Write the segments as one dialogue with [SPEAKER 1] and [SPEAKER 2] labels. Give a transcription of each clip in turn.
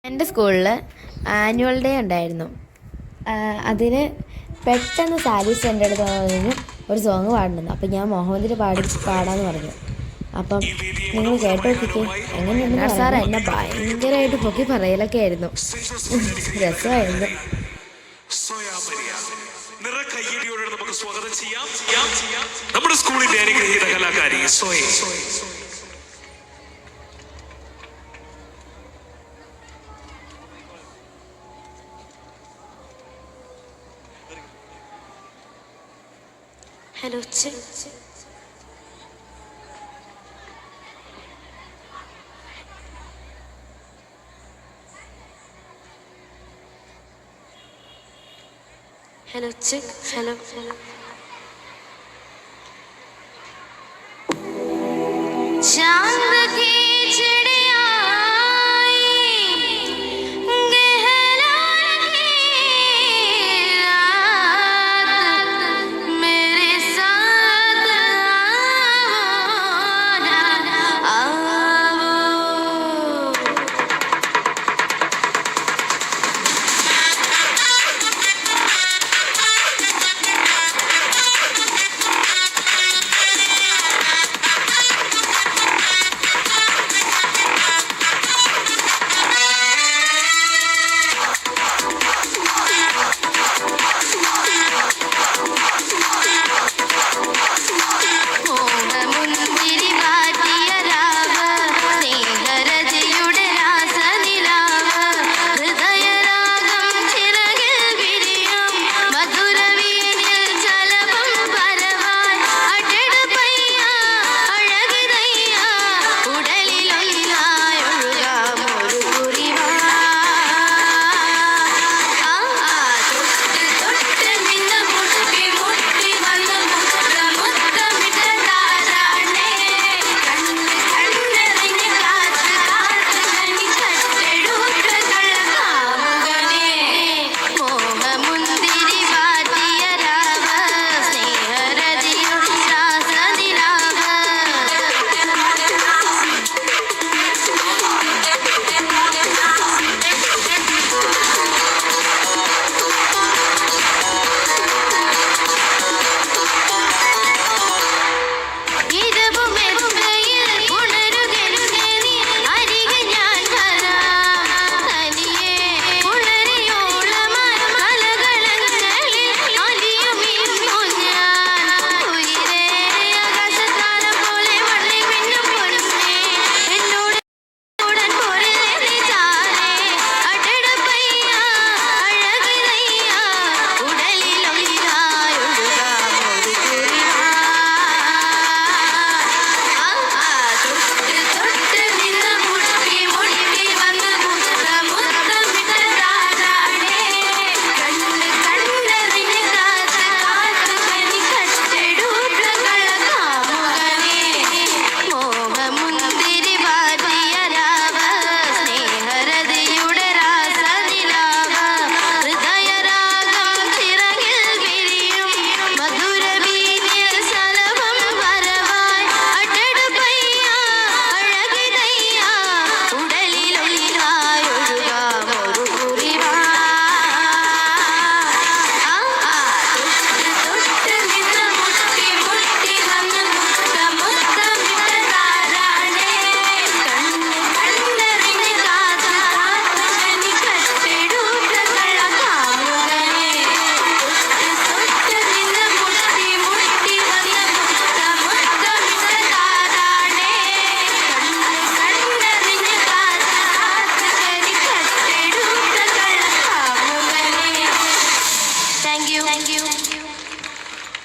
[SPEAKER 1] എൻ്റെ സ്കൂളിൽ annual day ഉണ്ടായിരുന്നു. അതിന് പെട്ടെന്ന് സാലീസ് എൻ്റെ അടുത്ത് പറഞ്ഞു ഒരു സോങ് പാടണമെന്ന്. അപ്പം ഞാൻ മുഹമ്മദിൽ പാടാമെന്ന് പറഞ്ഞു. അപ്പം നിങ്ങൾ കേട്ടോ നോക്കിക്കേ എങ്ങനെയുണ്ടെന്ന്. സാർ എന്നെ ഭയങ്കരമായിട്ട് പൊക്കി പറയലൊക്കെ ആയിരുന്നു. രസമായിരുന്നു.
[SPEAKER 2] നമുക്ക് സ്വാഗതം ചെയ്യാം നമ്മുടെ സ്കൂളിന്റെ അനുഗ്രഹീത കലാകാരി soya.
[SPEAKER 3] Hello, check. Hello, check. Hello. चांद की चिड़िया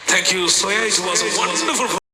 [SPEAKER 2] Thank you, Soya. It was a wonderful